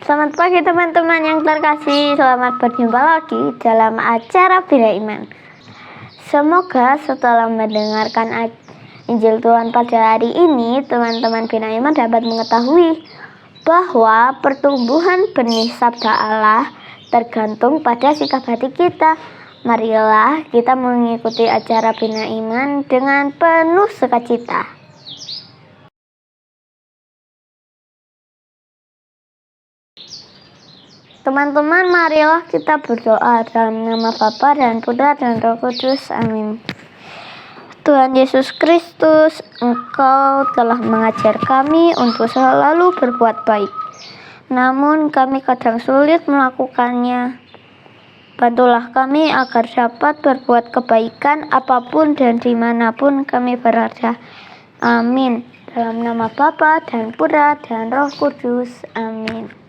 Selamat pagi teman-teman yang terkasih, selamat berjumpa lagi dalam acara Bina Iman. Semoga setelah mendengarkan Injil Tuhan pada hari ini, teman-teman Bina Iman dapat mengetahui bahwa pertumbuhan benih sabda Allah tergantung pada sikap hati kita. Marilah kita mengikuti acara Bina Iman dengan penuh sukacita. Teman-teman, marilah kita berdoa dalam nama Bapa dan Putra dan Roh Kudus. Amin. Tuhan Yesus Kristus, Engkau telah mengajar kami untuk selalu berbuat baik. Namun kami kadang sulit melakukannya. Bantulah kami agar dapat berbuat kebaikan apapun dan dimanapun kami berada. Amin. Dalam nama Bapa dan Putra dan Roh Kudus. Amin.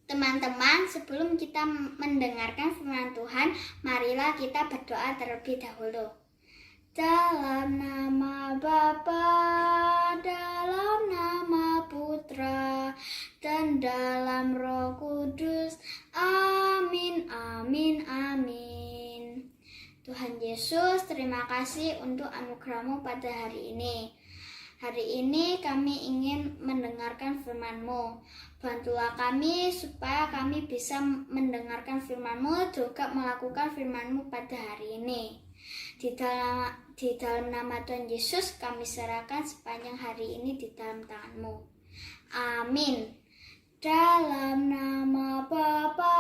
Teman-teman, sebelum kita mendengarkan firman Tuhan, marilah kita berdoa terlebih dahulu. Dalam nama Bapa, dalam nama Putra, dan dalam Roh Kudus. Amin, amin, amin. Tuhan Yesus, terima kasih untuk anugerah-Mu pada hari ini. Hari ini kami ingin mendengarkan firman-Mu. Bantulah kami supaya kami bisa mendengarkan firman-Mu, juga melakukan firman-Mu pada hari ini. Di dalam nama Tuhan Yesus kami serahkan sepanjang hari ini di dalam tangan-Mu. Amin. Dalam nama Bapa,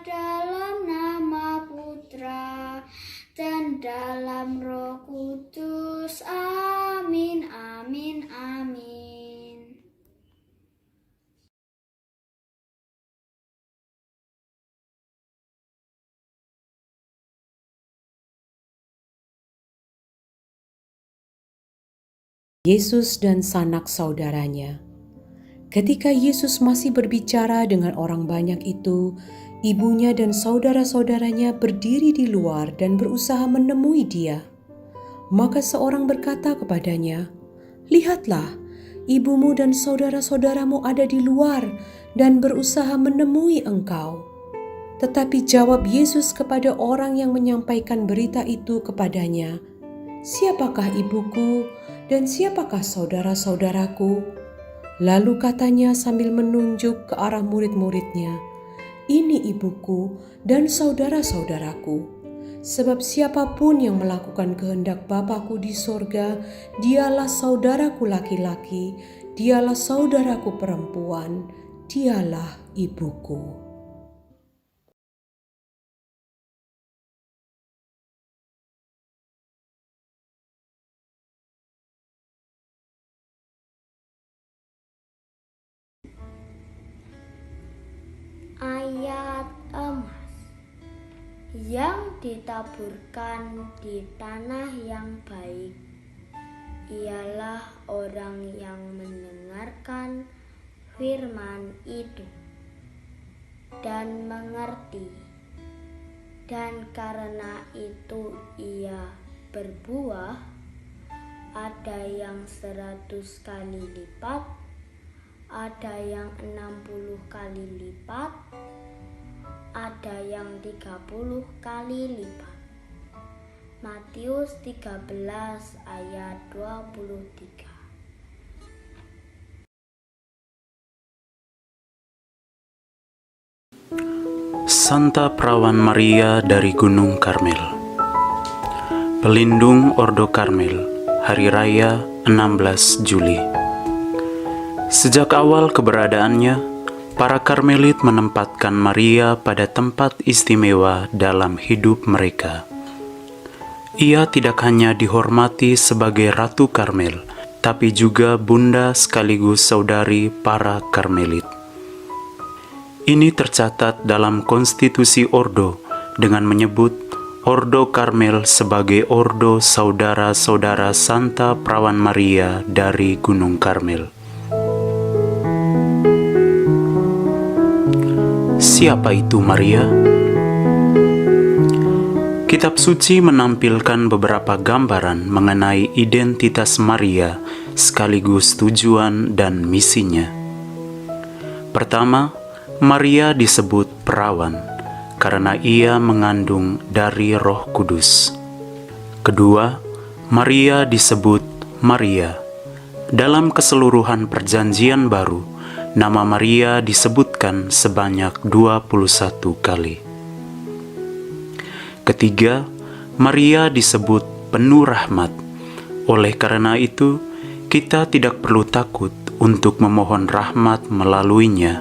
dalam nama Putra, dan dalam Roh Kudus. Amin, amin, amin. Yesus dan sanak saudaranya. Ketika Yesus masih berbicara dengan orang banyak itu, Ibunya dan saudara-saudaranya berdiri di luar dan berusaha menemui dia. Maka seorang berkata kepadanya, "Lihatlah, ibumu dan saudara-saudaramu ada di luar dan berusaha menemui engkau." Tetapi jawab Yesus kepada orang yang menyampaikan berita itu kepadanya, "Siapakah ibuku dan siapakah saudara-saudaraku?" Lalu katanya sambil menunjuk ke arah murid-muridnya, "Ini ibuku dan saudara-saudaraku. Sebab siapapun yang melakukan kehendak Bapa-Ku di sorga, dialah saudaraku laki-laki, dialah saudaraku perempuan, dialah ibuku." Ayat emas yang ditaburkan di tanah yang baik ialah orang yang mendengarkan firman itu dan mengerti, dan karena itu ia berbuah, ada yang 100 kali lipat, ada yang 60 kali lipat, ada yang 30 kali lipat. Matius 13 ayat 23. Santa Perawan Maria dari Gunung Karmel. Pelindung Ordo Karmel, Hari Raya 16 Juli. Sejak awal keberadaannya, para Karmelit menempatkan Maria pada tempat istimewa dalam hidup mereka. Ia tidak hanya dihormati sebagai Ratu Karmel, tapi juga bunda sekaligus saudari para Karmelit. Ini tercatat dalam konstitusi Ordo dengan menyebut Ordo Karmel sebagai Ordo Saudara-saudara Santa Perawan Maria dari Gunung Karmel. Siapa itu Maria? Kitab suci menampilkan beberapa gambaran mengenai identitas Maria sekaligus tujuan dan misinya. Pertama, Maria disebut perawan karena ia mengandung dari Roh Kudus. Kedua, Maria disebut Maria. Dalam keseluruhan Perjanjian Baru, nama Maria disebutkan sebanyak 21 kali. Ketiga, Maria disebut penuh rahmat. Oleh karena itu, kita tidak perlu takut untuk memohon rahmat melaluinya.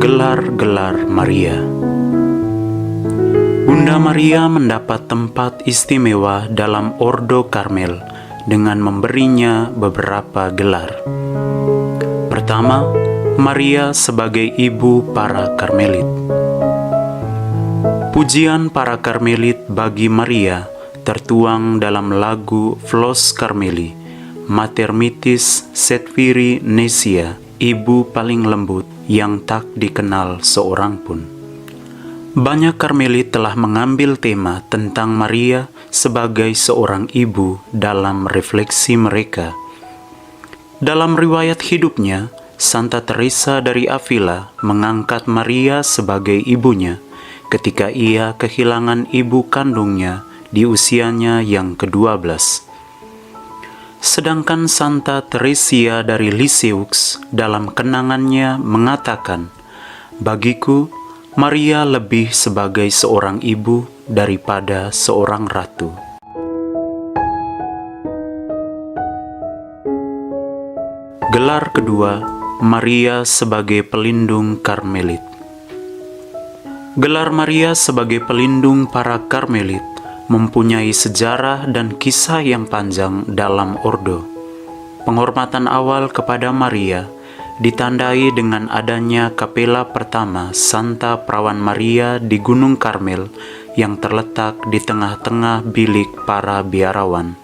Gelar-gelar Maria. Bunda Maria mendapat tempat istimewa dalam Ordo Karmel dengan memberinya beberapa gelar. Pertama, Maria sebagai ibu para Karmelit. Pujian para Karmelit bagi Maria tertuang dalam lagu Flos Carmeli, Mater Mitis Setviri Nesia, ibu paling lembut yang tak dikenal seorang pun. Banyak Karmelit telah mengambil tema tentang Maria sebagai seorang ibu dalam refleksi mereka. Dalam riwayat hidupnya, Santa Teresa dari Avila mengangkat Maria sebagai ibunya ketika ia kehilangan ibu kandungnya di usianya yang ke-12. Sedangkan Santa Teresia dari Lisieux dalam kenangannya mengatakan, "Bagiku, Maria lebih sebagai seorang ibu daripada seorang ratu." Gelar kedua, Maria sebagai pelindung Karmelit. Gelar Maria sebagai pelindung para Karmelit mempunyai sejarah dan kisah yang panjang dalam Ordo. Penghormatan awal kepada Maria ditandai dengan adanya kapela pertama Santa Perawan Maria di Gunung Karmel yang terletak di tengah-tengah bilik para biarawan.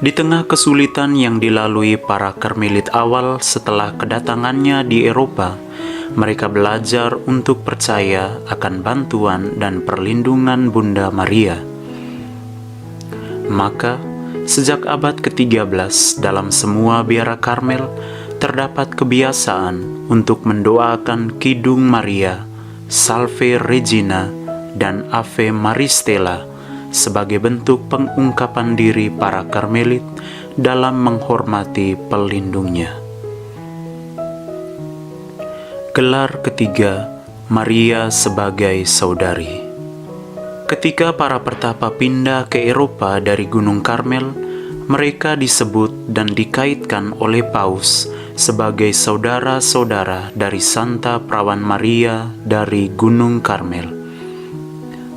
Di tengah kesulitan yang dilalui para Karmelit awal setelah kedatangannya di Eropa, mereka belajar untuk percaya akan bantuan dan perlindungan Bunda Maria. Maka, sejak abad ke-13 dalam semua biara Karmel, terdapat kebiasaan untuk mendoakan Kidung Maria, Salve Regina, dan Ave Maristella sebagai bentuk pengungkapan diri para Karmelit dalam menghormati pelindungnya. Gelar ketiga, Maria sebagai saudari. Ketika para pertapa pindah ke Eropa dari Gunung Karmel, mereka disebut dan dikaitkan oleh Paus sebagai saudara-saudara dari Santa Perawan Maria dari Gunung Karmel.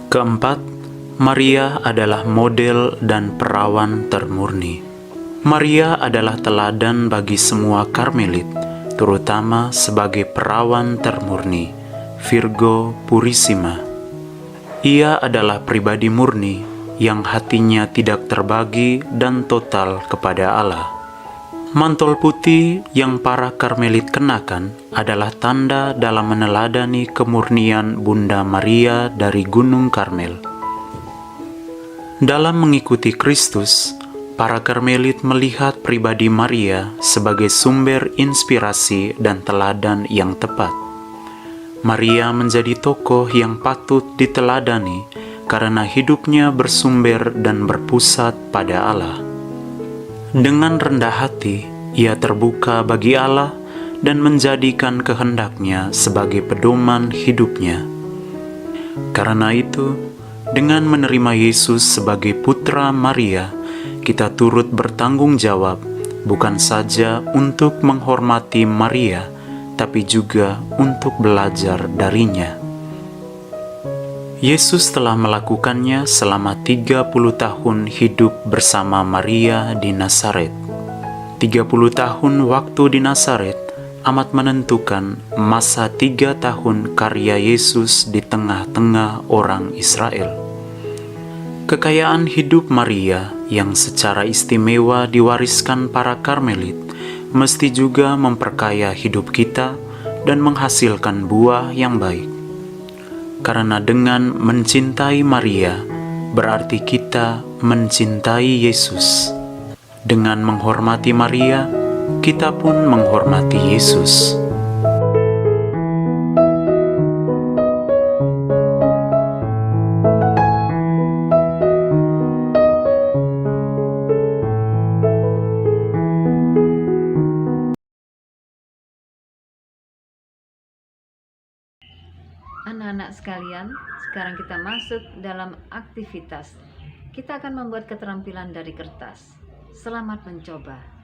Keempat, Maria adalah model dan perawan termurni. Maria adalah teladan bagi semua Karmelit, terutama sebagai perawan termurni, Virgo Purissima. Ia adalah pribadi murni yang hatinya tidak terbagi dan total kepada Allah. Mantel putih yang para Karmelit kenakan adalah tanda dalam meneladani kemurnian Bunda Maria dari Gunung Karmel. Dalam mengikuti Kristus, para Karmelit melihat pribadi Maria sebagai sumber inspirasi dan teladan yang tepat. Maria menjadi tokoh yang patut diteladani karena hidupnya bersumber dan berpusat pada Allah. Dengan rendah hati, ia terbuka bagi Allah dan menjadikan kehendaknya sebagai pedoman hidupnya. Karena itu, dengan menerima Yesus sebagai putra Maria, kita turut bertanggung jawab bukan saja untuk menghormati Maria, tapi juga untuk belajar darinya. Yesus telah melakukannya selama 30 tahun hidup bersama Maria di Nazaret. 30 tahun waktu di Nazaret amat menentukan masa 3 tahun karya Yesus di tengah-tengah orang Israel. Kekayaan hidup Maria yang secara istimewa diwariskan para Karmelit mesti juga memperkaya hidup kita dan menghasilkan buah yang baik. Karena dengan mencintai Maria, berarti kita mencintai Yesus. Dengan menghormati Maria, kita pun menghormati Yesus. Anak-anak sekalian, sekarang kita masuk dalam aktivitas. Kita akan membuat keterampilan dari kertas. Selamat mencoba.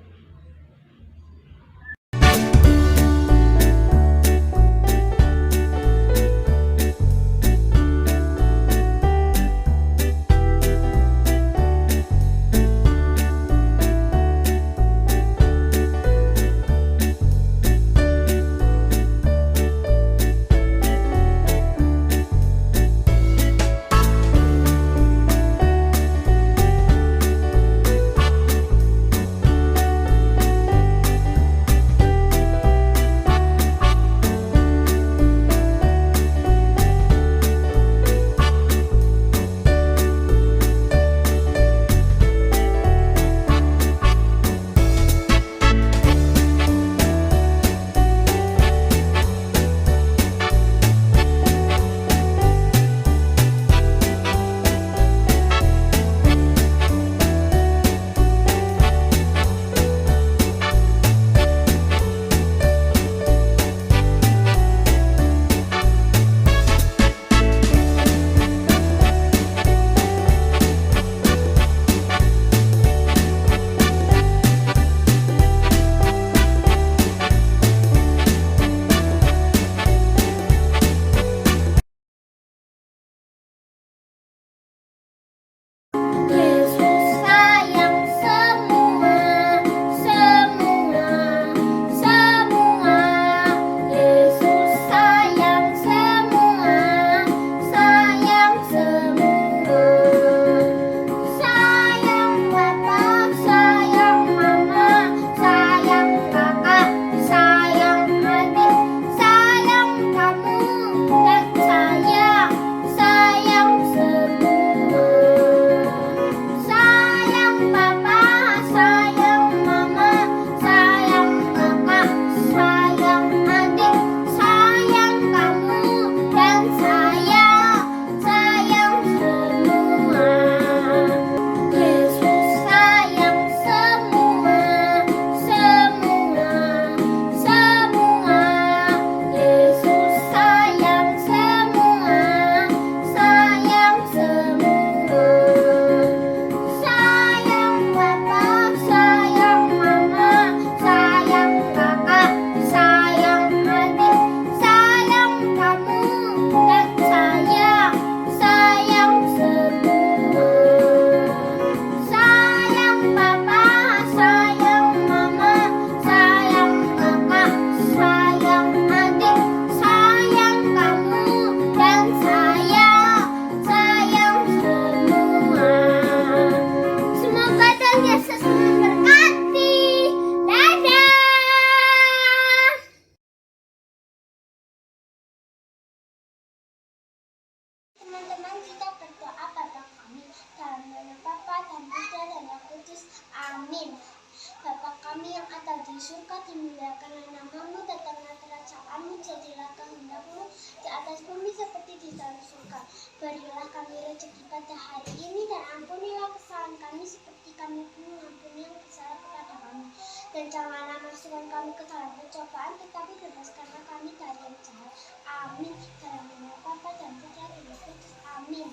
teman-teman, kita berdoa Bapa kami dalam nama Bapa dan Putra dan Roh Kudus. Amin. Bapa kami yang ada di surga, dimuliakanlah namamu, datanglah kerajaanmu, jadilah kehendakmu di atas bumi seperti di dalam surga. Berilah kami rezeki pada hari ini dan ampunilah kesalahan kami seperti kami pun mengampuni yang bersalah kepada kami. Dan janganlah masukkan kami ke dalam pencobaan, tetapi bebaskanlah kami dari yang jahat. Amin. Dalam nama Bapa dan Putra dan Roh Kudus. Amin.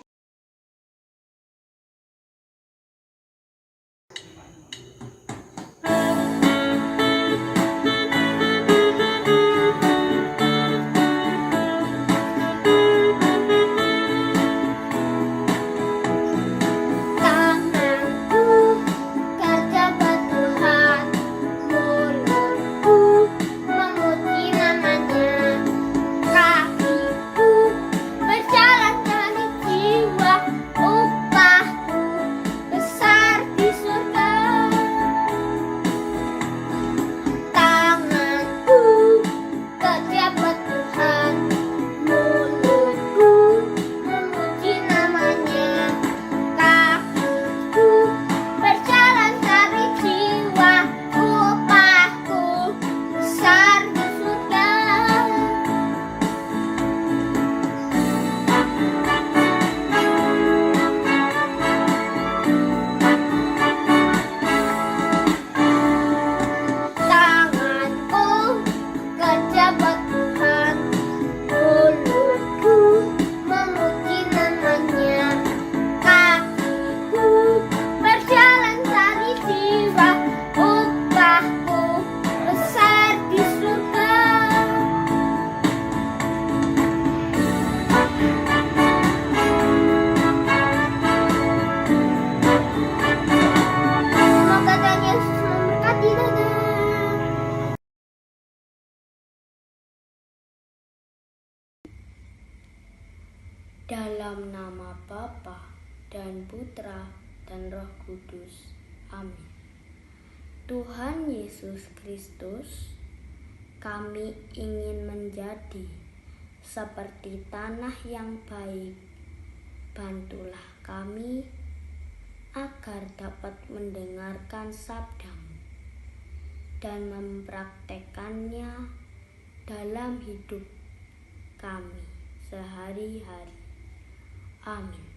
Dalam nama Bapa dan Putra dan Roh Kudus. Amin. Tuhan Yesus Kristus, kami ingin menjadi seperti tanah yang baik. Bantulah kami agar dapat mendengarkan sabda-Mu dan mempraktekannya dalam hidup kami sehari-hari. Amin.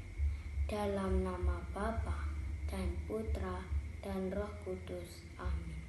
Dalam nama Bapa dan Putra dan Roh Kudus. Amin.